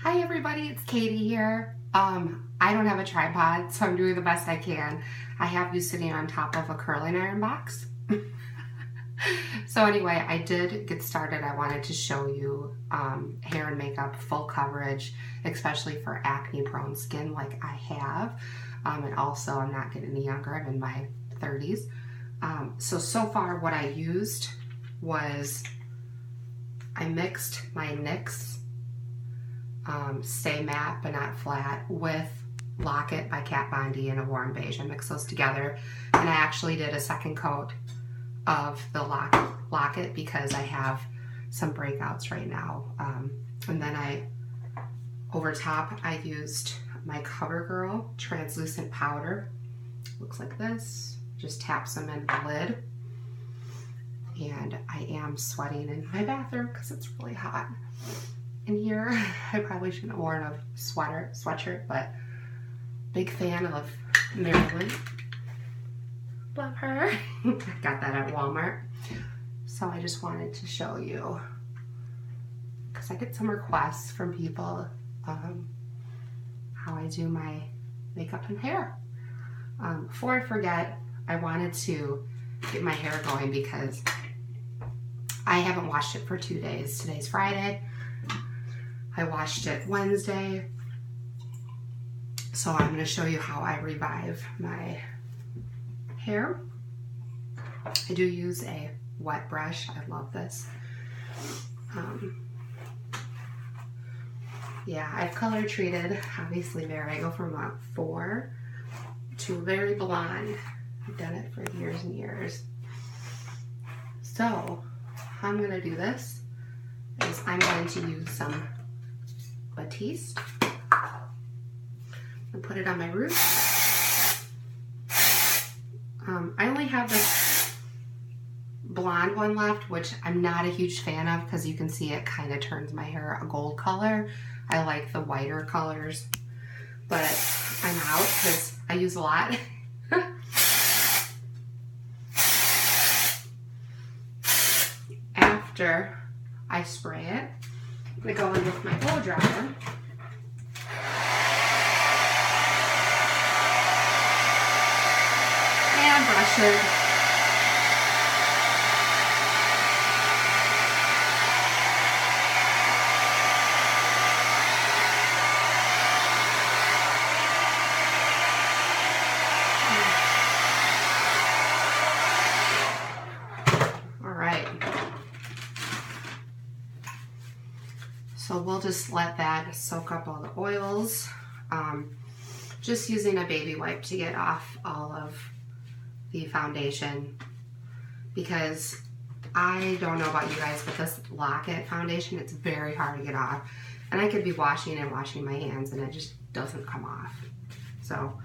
Hi everybody, it's Katie here. I don't have a tripod, so I'm doing the best I can. I have you sitting on top of a curling iron box. So anyway, I did get started. I wanted to show you hair and makeup full coverage, especially for acne prone skin like I have. And also I'm not getting any younger, I'm in my 30s. So far what I used was I mixed my NYX Stay Matte But Not Flat with Lock It by Kat Von D in a warm beige. I mixed those together, and I actually did a second coat of the Lock It because I have some breakouts right now. And then over top, I used my CoverGirl translucent powder. Looks like this. Just tap some in the lid. And I am sweating in my bathroom because it's really hot in here. I probably shouldn't have worn a sweatshirt, but big fan of Marilyn. Love her. Got that at Walmart. So I just wanted to show you, because I get some requests from people how I do my makeup and hair. Before I forget, I wanted to get my hair going because I haven't washed it for 2 days. Today's Friday. I washed it Wednesday. So I'm going to show you how I revive my hair. I do use a wet brush. I love this. Yeah, I've color treated. Obviously, I go from a 4 to very blonde. I've done it for years and years. So how I'm going to do this is I'm going to use some Batiste and put it on my roots. I only have this blonde one left, which I'm not a huge fan of because you can see it kind of turns my hair a gold color. I like the whiter colors, but I'm out because I use a lot. After I spray it, I'm going to go in with my blow dryer. And brush it. All right. So we'll just let that soak up all the oils. Just using a baby wipe to get off all of the foundation, because I don't know about you guys, but this Lock It foundation, it's very hard to get off. And I could be washing and washing my hands and it just doesn't come off. So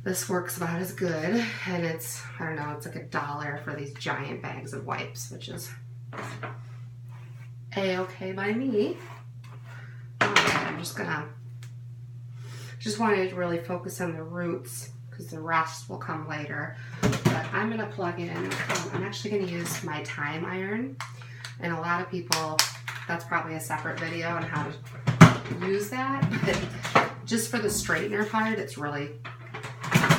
this works about as good. And it's, I don't know, it's like $1 for these giant bags of wipes, which is A-okay by me. Alright, I'm just wanted to really focus on the roots because the rest will come later. But I'm going to plug in, I'm actually going to use my time iron. And a lot of people, that's probably a separate video on how to use that. But just for the straightener part, it's really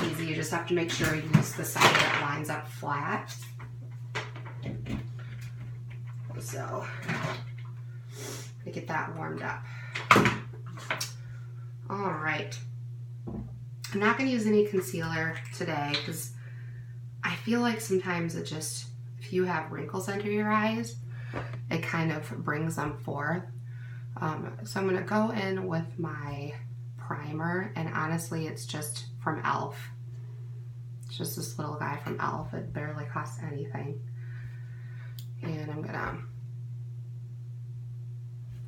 easy. You just have to make sure you use the side that lines up flat. So, to get that warmed up. All right. I'm not going to use any concealer today because I feel like sometimes it just, if you have wrinkles under your eyes, it kind of brings them forth. So I'm going to go in with my primer, and honestly it's just from e.l.f. It's just this little guy from e.l.f. It barely costs anything. And I'm going to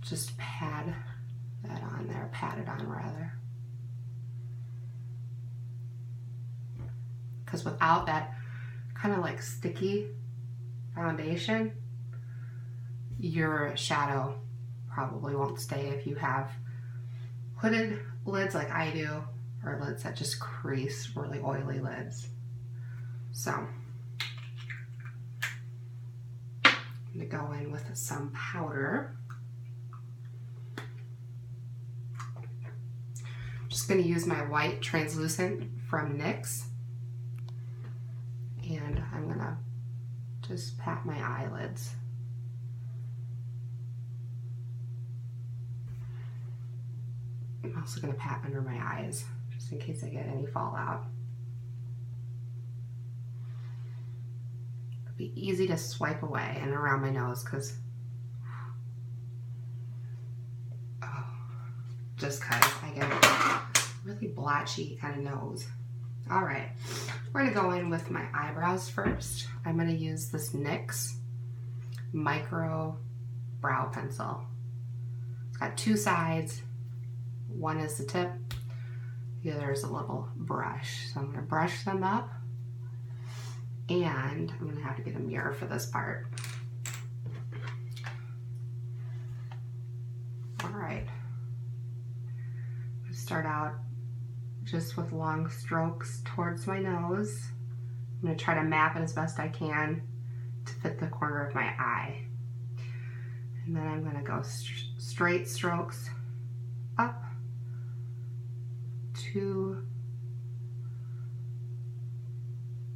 just pat that on there, pat it on rather. Because without that kind of like sticky foundation, your shadow probably won't stay if you have hooded lids like I do, or lids that just crease, really oily lids. So I'm going to go in with some powder. Just going to use my white translucent from NYX, and I'm going to just pat my eyelids. I'm also going to pat under my eyes, just in case I get any fallout. It'll be easy to swipe away and around my nose, because just because I get a really blotchy kind of nose. All right, we're gonna go in with my eyebrows first. I'm gonna use this NYX Micro Brow Pencil. It's got two sides. One is the tip, the other is a little brush. So I'm gonna brush them up, and I'm gonna have to get a mirror for this part. All right. Start out just with long strokes towards my nose. I'm going to try to map it as best I can to fit the corner of my eye. And then I'm going to go straight strokes up to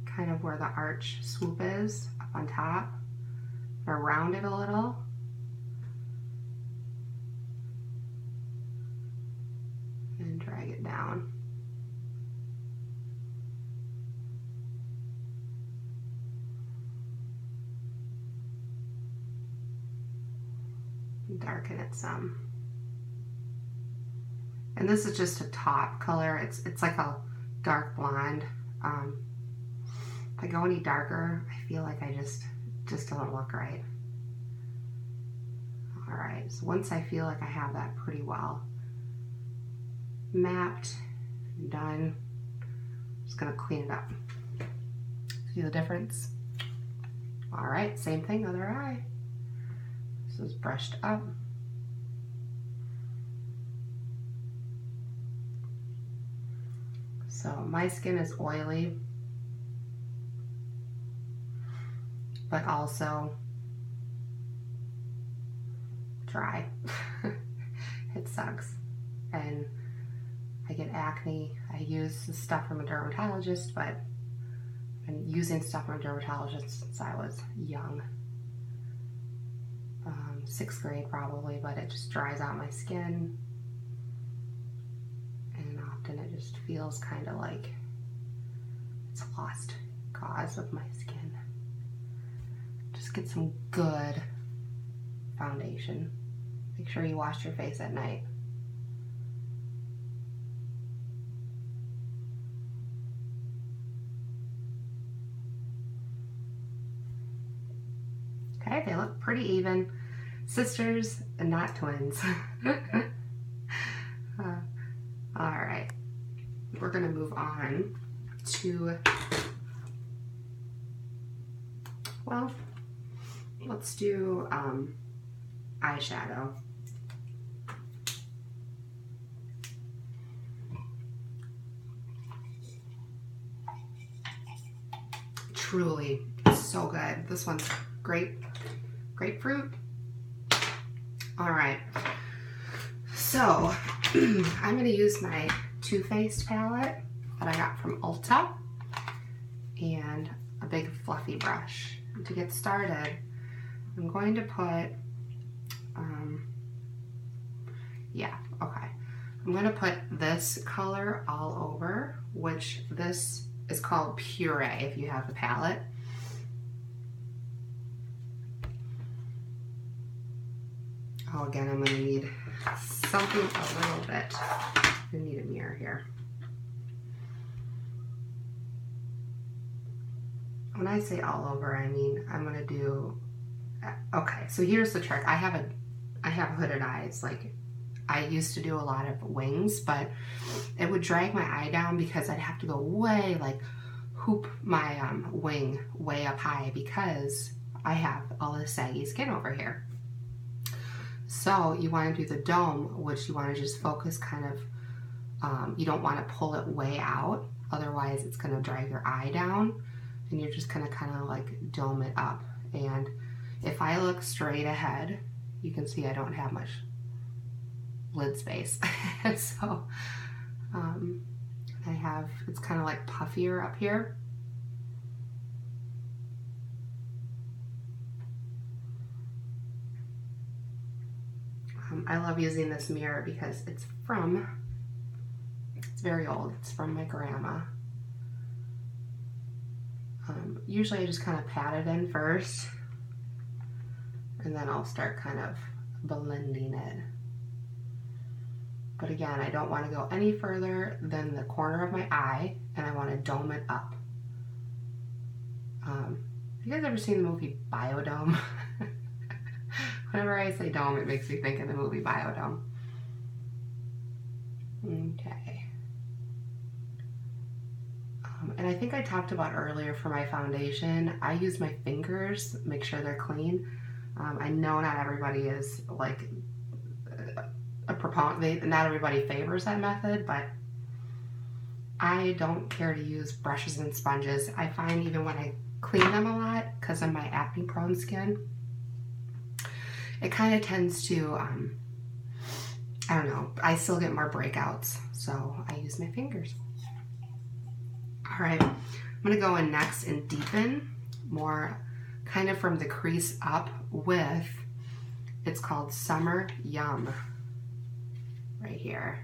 kind of where the arch swoop is, up on top. Around it a little. And drag it down. Darken it some. And this is just a top color. It's like a dark blonde. If I go any darker, I feel like I just don't look right. All right, so once I feel like I have that pretty well mapped and done, I'm just gonna clean it up. See the difference? All right, same thing, other eye. This is brushed up. So my skin is oily, but also dry. It sucks. And I get acne. I use stuff from a dermatologist, but I've been using stuff from a dermatologist since I was young. 6th grade probably, but it just dries out my skin. And often it just feels kind of like it's a lost cause with my skin. Just get some good foundation. Make sure you wash your face at night. Okay, they look pretty even. Sisters and not twins. All right, we're gonna move on to, well, let's do eyeshadow. Truly, it's so good. This one's grapefruit. All right, so I'm gonna use my Too Faced palette that I got from Ulta and a big fluffy brush. To get started, I'm going to put, I'm gonna put this color all over, which this is called Puree if you have the palette. Oh, again, I'm gonna need something a little bit. I need a mirror here. When I say all over, I mean I'm gonna do. Okay, so here's the trick. I have hooded eyes. Like, I used to do a lot of wings, but it would drag my eye down because I'd have to go way, like, hoop my wing way up high because I have all this saggy skin over here. So you want to do the dome, which you want to just focus kind of, you don't want to pull it way out, otherwise it's going to drag your eye down, and you're just going to kind of like dome it up. And if I look straight ahead, you can see I don't have much lid space. So It's kind of like puffier up here. I love using this mirror because it's very old. It's from my grandma. Usually I just kind of pat it in first, and then I'll start kind of blending it. But again, I don't want to go any further than the corner of my eye, and I want to dome it up. Have you guys ever seen the movie Biodome? Whenever I say dome, it makes me think of the movie Biodome. Okay. And I think I talked about earlier for my foundation, I use my fingers, make sure they're clean. I know not everybody is like a proponent, not everybody favors that method, but I don't care to use brushes and sponges. I find even when I clean them a lot, because of my acne prone skin, it kind of tends to, I don't know, I still get more breakouts, so I use my fingers. All right, I'm gonna go in next and deepen more kind of from the crease up with, it's called Summer Yum right here.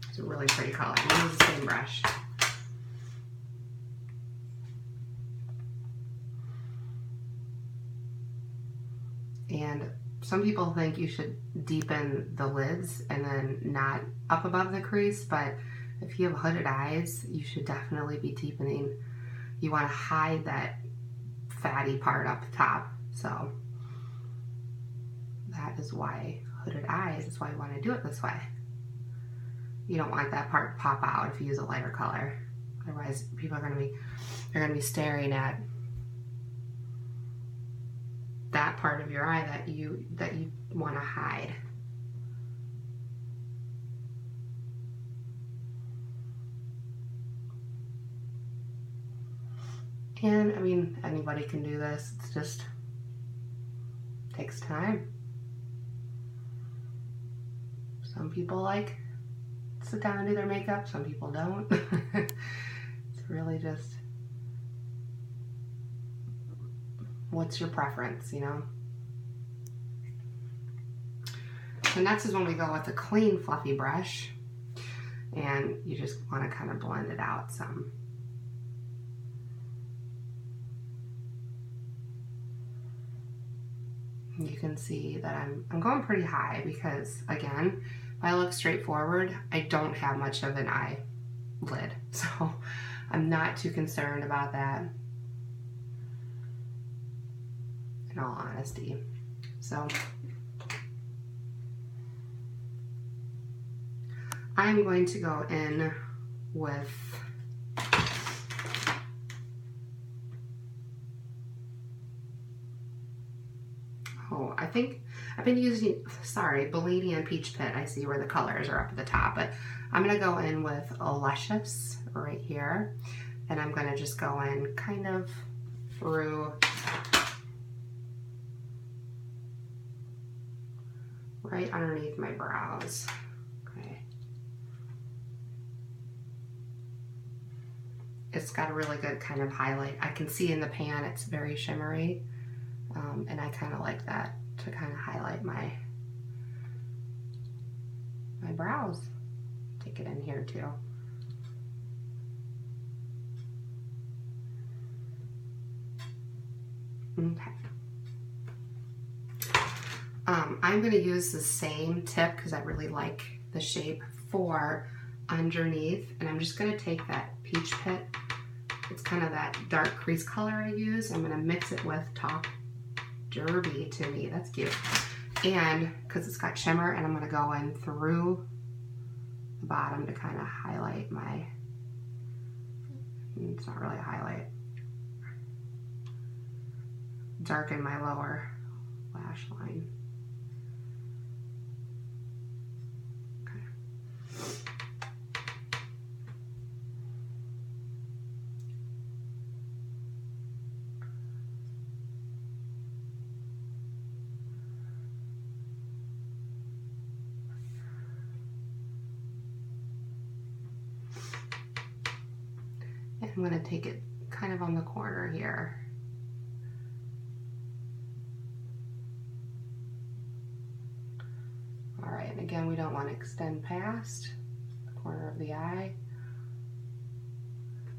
It's a really pretty color. I'm gonna use the same brush. And some people think you should deepen the lids and then not up above the crease, but if you have hooded eyes, you should definitely be deepening. You want to hide that fatty part up top. So that is why hooded eyes, is why you want to do it this way. You don't want that part to pop out if you use a lighter color. Otherwise, people are going to be staring at that part of your eye that you want to hide. And I mean, anybody can do this. It's just takes time. Some people like sit down and do their makeup, some people don't. It's really just what's your preference, you know? So next is when we go with a clean fluffy brush, and you just want to kind of blend it out some. You can see that I'm going pretty high because, again, if I look straight forward, I don't have much of an eyelid, so I'm not too concerned about that, in all honesty. So I'm going to go in with I think I've been using, Bellini and Peach Pit. I see where the colors are up at the top, but I'm going to go in with Luscious right here, and I'm going to just go in kind of through right underneath my brows. Okay. It's got a really good kind of highlight. I can see in the pan it's very shimmery, and I kind of like that to kind of highlight my brows. Take it in here too. Okay. I'm going to use the same tip because I really like the shape for underneath, and I'm just going to take that Peach Pit. It's kind of that dark crease color I use. I'm going to mix it with Talk Derby to me. That's cute. And because it's got shimmer, and I'm going to go in through the bottom to kind of highlight my, it's not really a highlight, darken my lower lash line. I'm going to take it kind of on the corner here. All right, and again, we don't want to extend past the corner of the eye.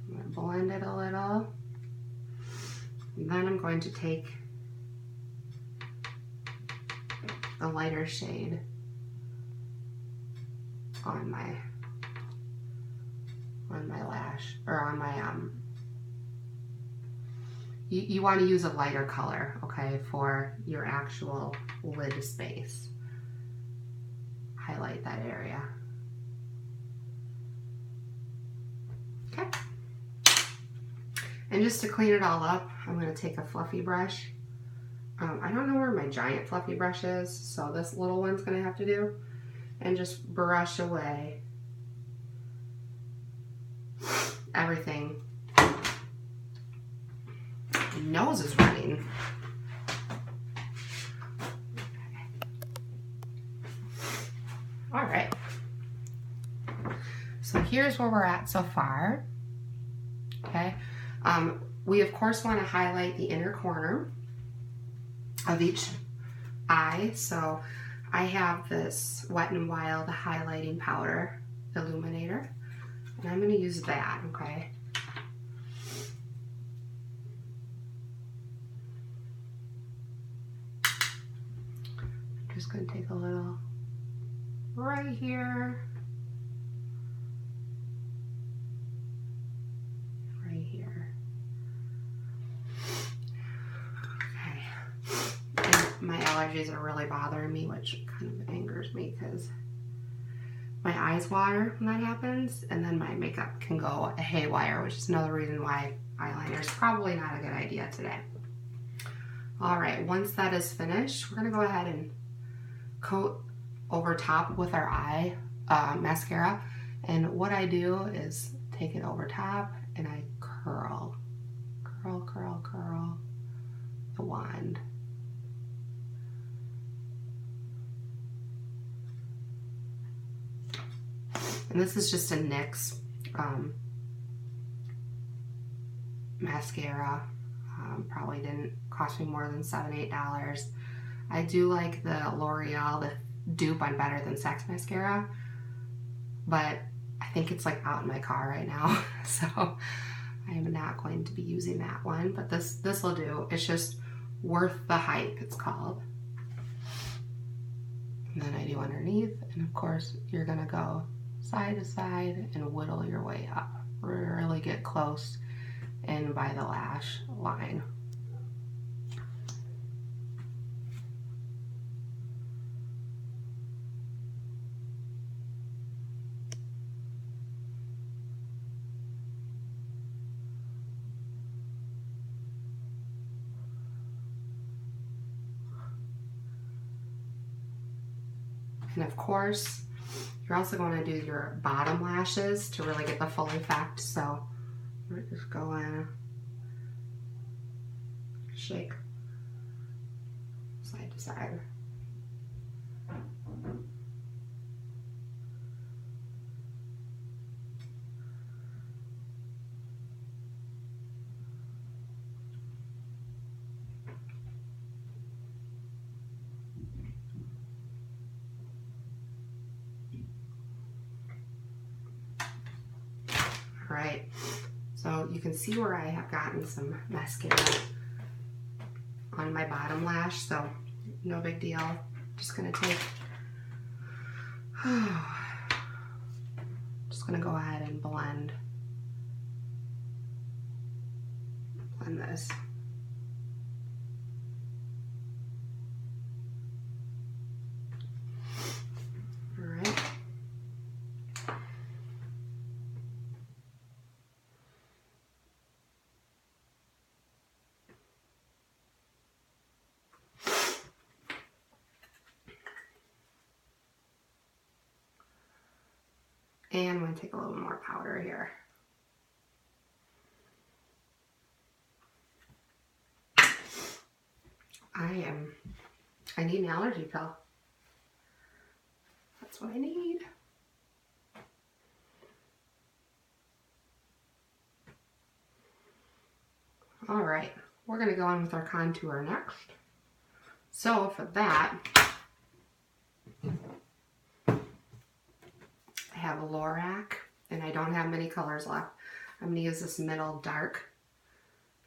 I'm going to blend it a little. And then I'm going to take a lighter shade on my lash, or on my you want to use a lighter color, okay, for your actual lid space. Highlight that area. Okay. And just to clean it all up, I'm going to take a fluffy brush. I don't know where my giant fluffy brush is, so this little one's going to have to do. And just brush away everything. My nose is running. All right. So here's where we're at so far. Okay. We of course want to highlight the inner corner of each eye. So I have this Wet n Wild highlighting powder illuminator, and I'm going to use that, okay? I'm just going to take a little right here, right here. Okay. And my allergies are really bothering me, which kind of angers me because my eyes water when that happens, and then my makeup can go haywire, which is another reason why eyeliner is probably not a good idea today. All right, once that is finished, we're gonna go ahead and coat over top with our eye mascara. And what I do is take it over top and I curl the wand. And this is just a NYX mascara. Probably didn't cost me more than $7, $8. I do like the L'Oreal, the dupe on Better Than Sex mascara, but I think it's like out in my car right now, so I am not going to be using that one, but this will do. It's just Worth the Hype, it's called. And then I do underneath, and of course you're gonna go side to side and whittle your way up. Really get close in by the lash line. And of course, you're also going to do your bottom lashes to really get the full effect. So we're just going shake side to side. All right, so you can see where I have gotten some mascara on my bottom lash, so no big deal. Just gonna take, just gonna go ahead and blend this. All right. And I'm going to take a little more powder here. I need an allergy pill. That's what I need. All right, we're gonna go on with our contour next. So for that, I have a Lorac, and I don't have many colors left. I'm gonna use this middle dark.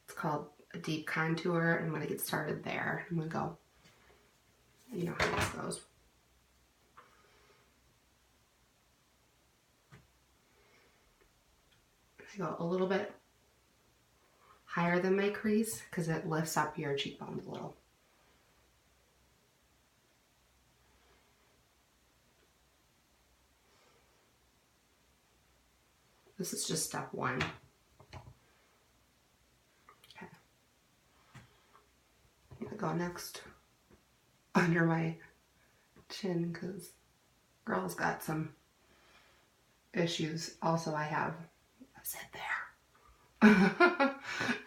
It's called a deep contour, and I'm gonna get started there. I'm gonna go, you know how this goes. I go a little bit higher than my crease because it lifts up your cheekbones a little. This is just step one. Okay. I'm gonna go next under my chin because girl's got some issues. Also, I have a zit there.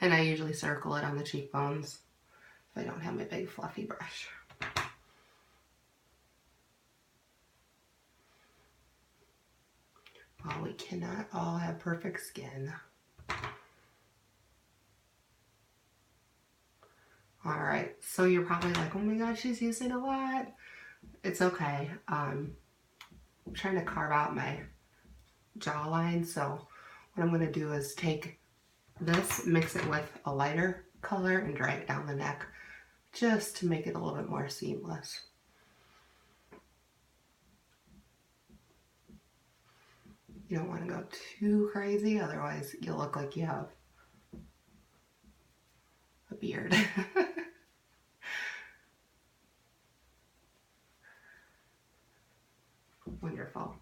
And I usually circle it on the cheekbones if I don't have my big fluffy brush. Oh, we cannot all have perfect skin. All right, so you're probably like, oh my gosh, she's using a lot. It's okay. I'm trying to carve out my jawline, so what I'm gonna do is take this, mix it with a lighter color, and drag it down the neck just to make it a little bit more seamless. You don't want to go too crazy, otherwise you'll look like you have a beard. Wonderful.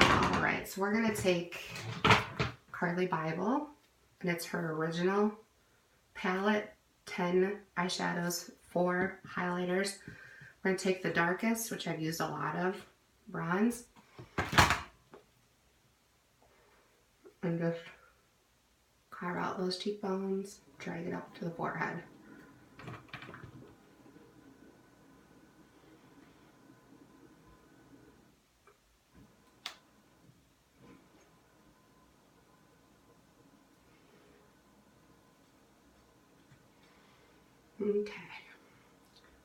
All right, so we're gonna take Carli Bybel, and it's her original palette, 10 eyeshadows, 4 highlighters. We're gonna take the darkest, which I've used a lot of, bronze, and just carve out those cheekbones, drag it up to the forehead. Okay.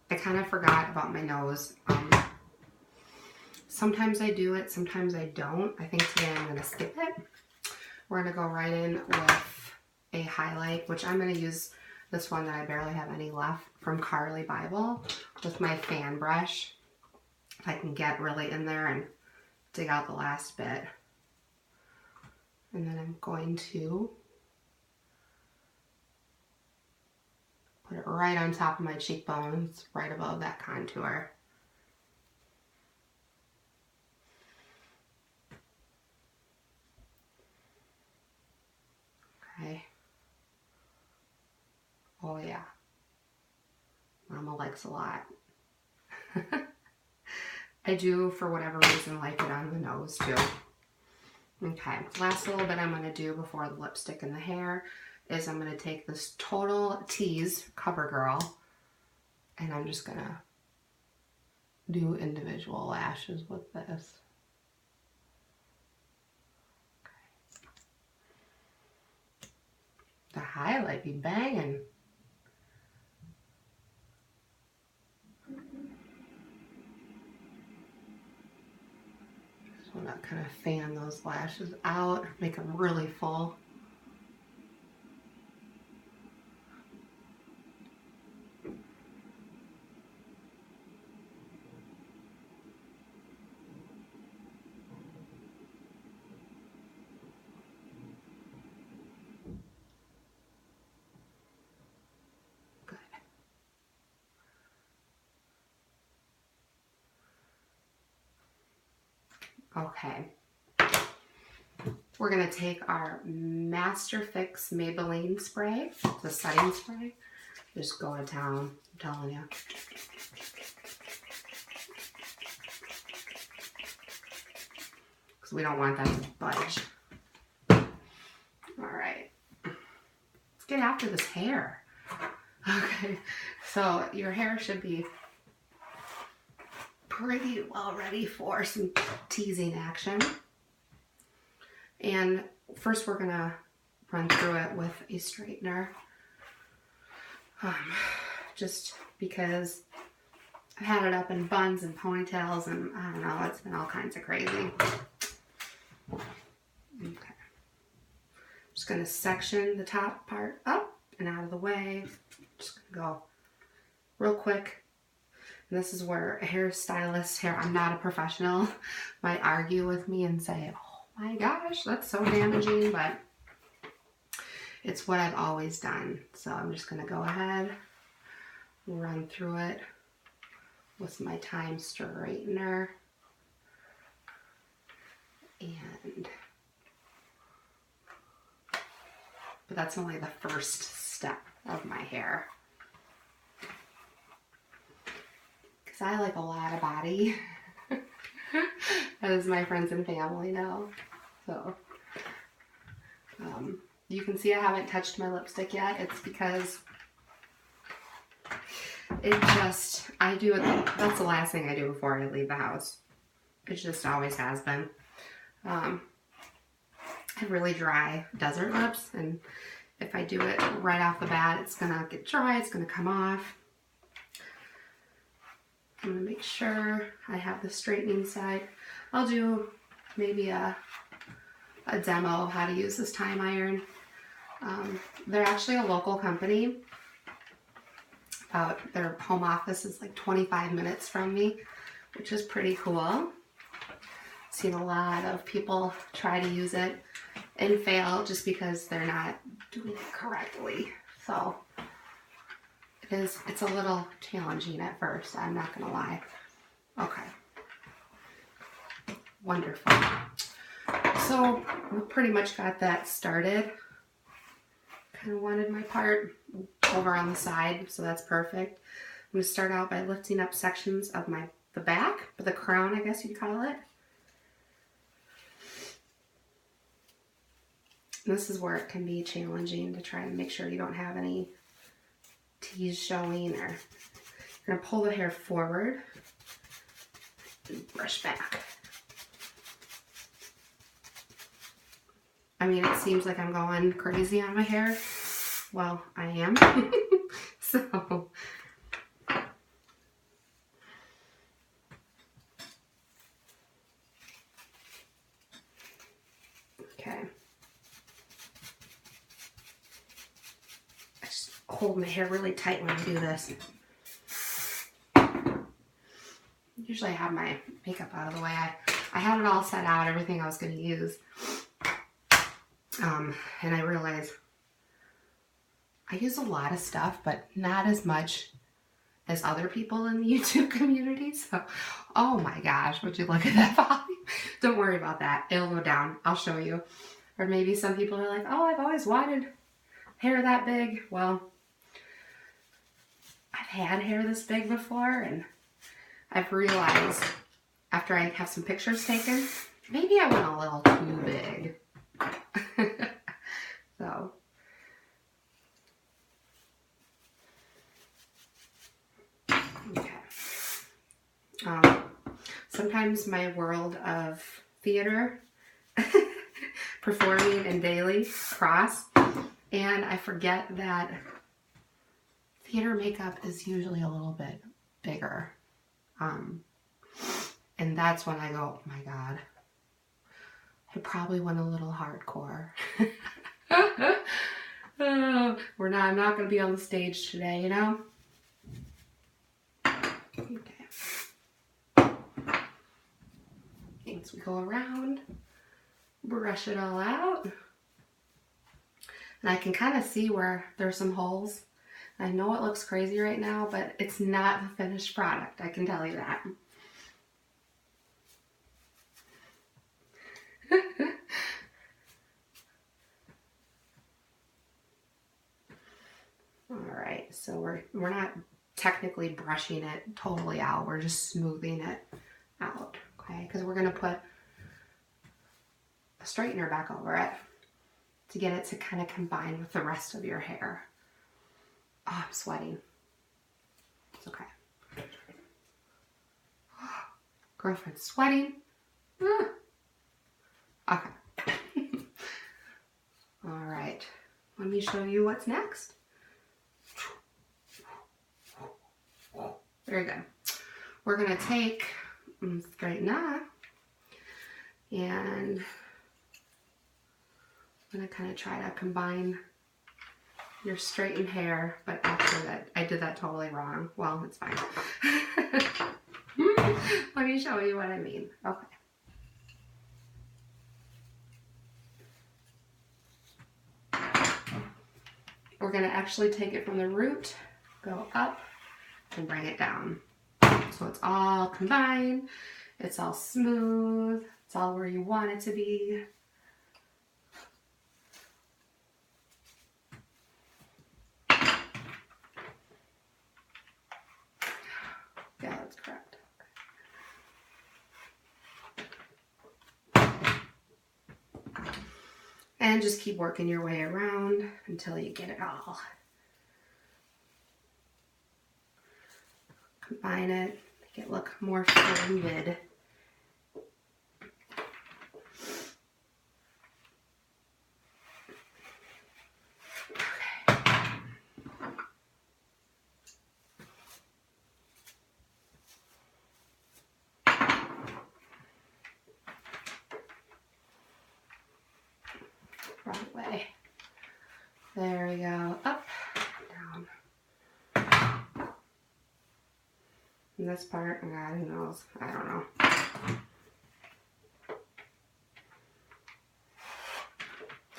I kind of forgot about my nose. Sometimes I do it, sometimes I don't. I think today I'm gonna skip it. We're gonna go right in with a highlight, which I'm gonna use this one that I barely have any left from Carli Bybel with my fan brush. If I can get really in there and dig out the last bit. And then I'm going to put it right on top of my cheekbones, right above that contour. Okay. Oh yeah. Mama likes a lot. I do, for whatever reason, like it on the nose too. Okay, last little bit I'm going to do before the lipstick and the hair is I'm going to take this Total Tease CoverGirl, and I'm just going to do individual lashes with this. Okay. The highlight be banging. Just want to kind of fan those lashes out, make them really full. Okay, we're going to take our Master Fix Maybelline spray, the setting spray. Just go to town, I'm telling you. Because we don't want that to budge. Alright, let's get after this hair. Okay, so your hair should be pretty well ready for some teasing action. And first we're gonna run through it with a straightener. Just because I've had it up in buns and ponytails, and I don't know, it's been all kinds of crazy. Okay. Just going to section the top part up and out of the way. Just going to go real quick. And this is where a hairstylist, I'm not a professional, might argue with me and say, oh my gosh, that's so damaging, but it's what I've always done. So I'm just going to go ahead, run through it with my time straightener. But that's only the first step of my hair. Because I like a lot of body, as my friends and family know. So, you can see I haven't touched my lipstick yet. It's because I do it, that's the last thing I do before I leave the house. It just always has been. I have really dry desert lips, and if I do it right off the bat, it's gonna get dry, it's gonna come off. I'm gonna make sure I have the straightening side. I'll do maybe a demo of how to use this time iron. They're actually a local company. Their home office is like 25 minutes from me, which is pretty cool. Seen a lot of people try to use it and fail just because they're not doing it correctly. So it's a little challenging at first, I'm not gonna lie. Okay. Wonderful. So we pretty much got that started. Kind of wanted my part over on the side, so that's perfect. I'm gonna start out by lifting up sections of the back, the crown, I guess you'd call it. This is where it can be challenging to try and make sure you don't have any teas showing, or you're gonna pull the hair forward and brush back. I mean, it seems like I'm going crazy on my hair. Well, I am. So, okay. I just hold my hair really tight when I do this. Usually I have my makeup out of the way. I had it all set out, everything I was going to use. And I realized I use a lot of stuff, but not as much as other people in the YouTube community. So, oh my gosh, would you look at that volume? Don't worry about that. It'll go down. I'll show you. Or maybe some people are like, oh, I've always wanted hair that big. Well, I've had hair this big before, and I've realized after I have some pictures taken, maybe I went a little too big. So, okay. Sometimes my world of theater, performing and daily cross, and I forget that theater makeup is usually a little bit bigger. And that's when I go, oh my God, I probably went a little hardcore. I'm not going to be on the stage today, you know? Okay. Once we go around, brush it all out. And I can kind of see where there's some holes. I know it looks crazy right now, but it's not the finished product, I can tell you that. Alright, so we're not technically brushing it totally out, we're just smoothing it out, okay? Because we're going to put a straightener back over it to get it to kind of combine with the rest of your hair. Oh, I'm sweating. It's okay. Girlfriend's sweating. Okay. All right. me show you what's next. Very good. We're gonna take and straighten up, and I'm gonna kind of try to combine your straightened hair, but after that, I did that totally wrong. Well, it's fine. Let me show you what I mean. Okay. We're gonna actually take it from the root, go up, and bring it down. So it's all combined, it's all smooth, it's all where you want it to be. Yeah, that's correct. And just keep working your way around until you get it all. Combine it, make it look more fluid. Right way. There we go. Up, down. And this part, God, who knows? I don't know.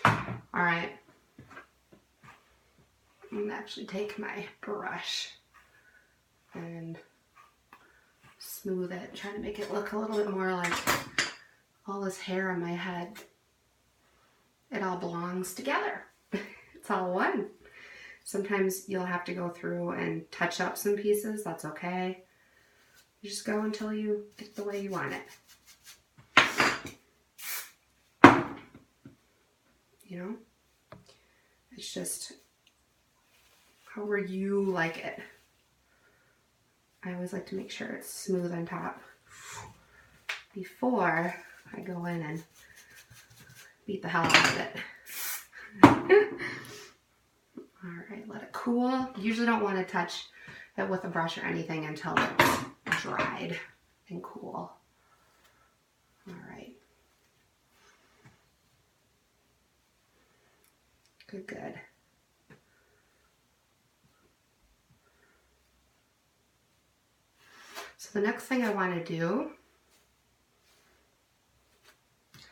All right. I'm gonna actually take my brush and smooth it, trying to make it look a little bit more like all this hair on my head. It all belongs together. It's all one. Sometimes you'll have to go through and touch up some pieces. That's okay. You just go until you get the way you want it. You know? It's just however you like it. I always like to make sure it's smooth on top before I go in and beat the hell out of it. Alright, let it cool. You usually don't want to touch it with a brush or anything until it's dried and cool. Alright. Good, good. So the next thing I want to do,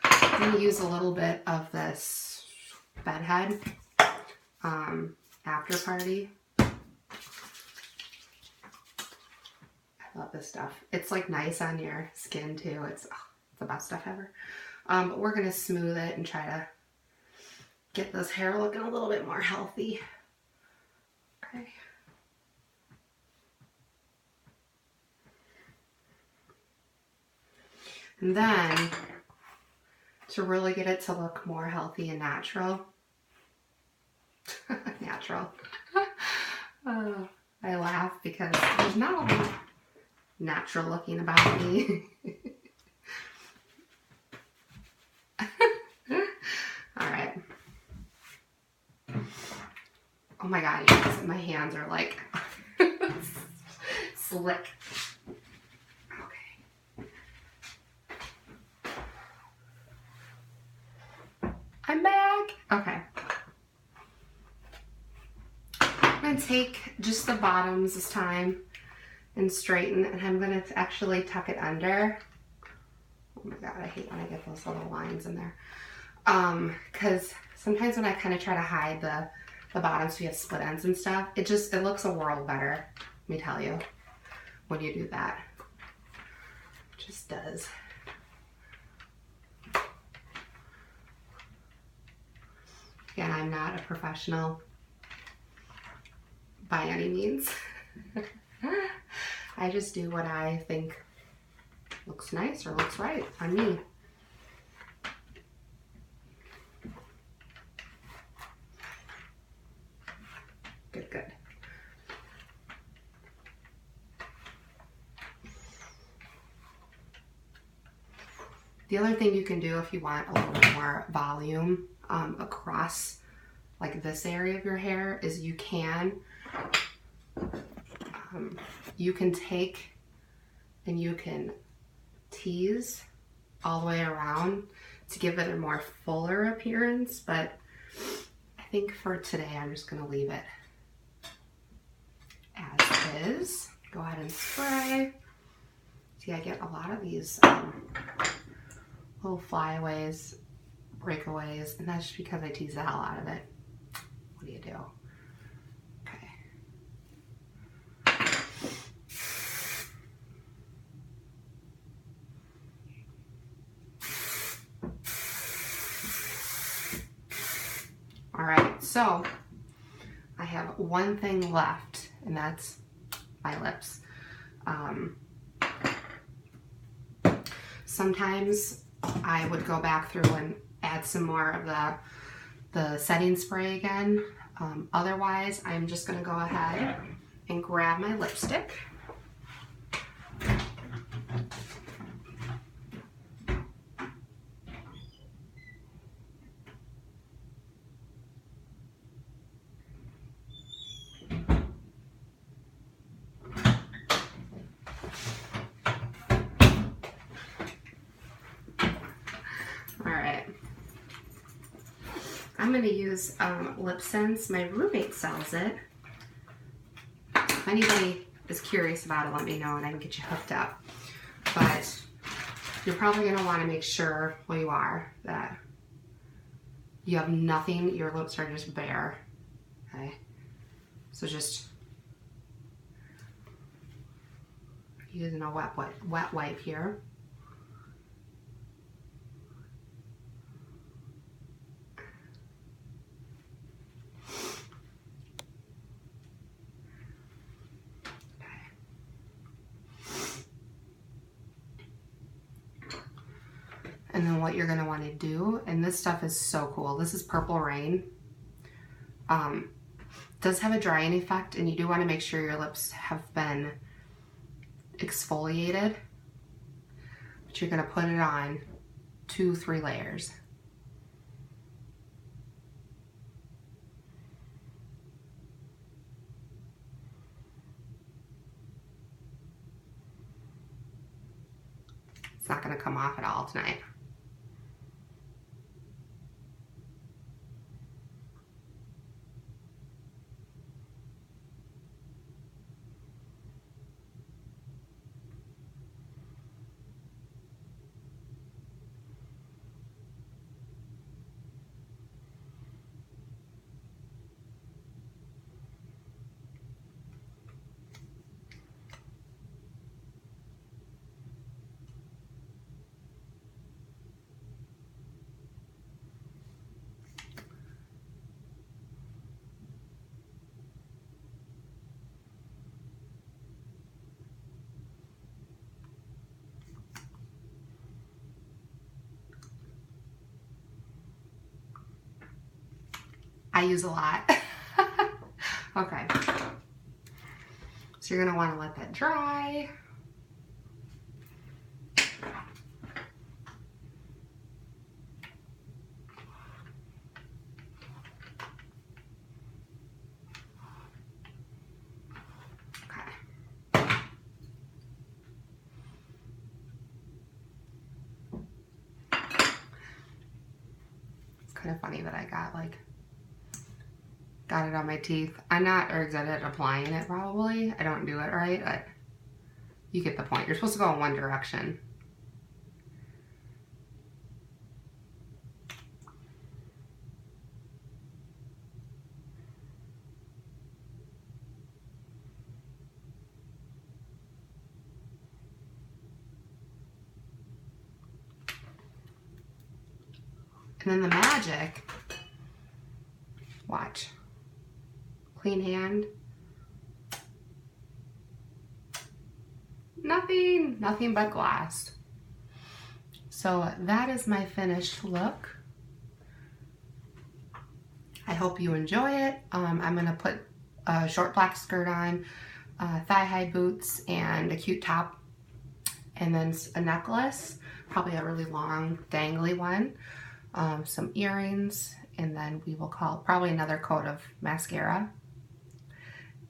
I'm going to use a little bit of this Bedhead After Party. I love this stuff. It's like nice on your skin too. It's the best stuff ever. But we're going to smooth it and try to get this hair looking a little bit more healthy. Okay. And then, to really get it to look more healthy and natural, I laugh because there's not a lot natural looking about me. Alright. Oh my god, you guys, my hands are like slick. I'm back. Okay. I'm going to take just the bottoms this time and straighten, and I'm going to actually tuck it under. Oh my god, I hate when I get those little lines in there. Because sometimes when I kind of try to hide the bottoms so you have split ends and stuff, it looks a world better, let me tell you, when you do that. It just does. Again, I'm not a professional by any means. I just do what I think looks nice or looks right on me. Good, good. The other thing you can do if you want a little bit more volume across like this area of your hair is you can take and you can tease all the way around to give it a more fuller appearance, but I think for today I'm just going to leave it as is. Go ahead and spray. See, I get a lot of these little flyaways, breakaways, and that's just because I tease the hell out of it. What do you do? Okay. All right, so I have one thing left, and that's my lips. Sometimes I would go back through and add some more of the setting spray again. Otherwise, I'm just gonna go ahead and grab my lipstick. I'm going to use Lip Sense. My roommate sells it. If anybody is curious about it, let me know and I can get you hooked up. But you're probably going to want to make sure, well, you are, that you have nothing, your lips are just bare. Okay? So just using a wet wipe here. And then what you're going to want to do, and this stuff is so cool. This is Purple Rain. Does have a drying effect, and you do want to make sure your lips have been exfoliated. But you're going to put it on 2-3 layers. It's not going to come off at all tonight. I use a lot. Okay. So you're going to want to let that dry. Okay. It's kind of funny that I got it on my teeth. I'm not very good at applying it probably. I don't do it right, but you get the point. You're supposed to go in one direction. And then the magic, watch. Clean hand. Nothing but glass. So that is my finished look. I hope you enjoy it. I'm gonna put a short black skirt on, thigh-high boots, and a cute top, and then a necklace, probably a really long dangly one, some earrings, and then we will call probably another coat of mascara,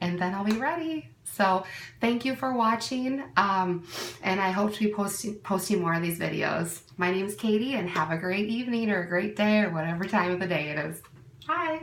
and then I'll be ready. So thank you for watching, and I hope to be posting more of these videos. My name's Katie, and have a great evening or a great day or whatever time of the day it is. Bye.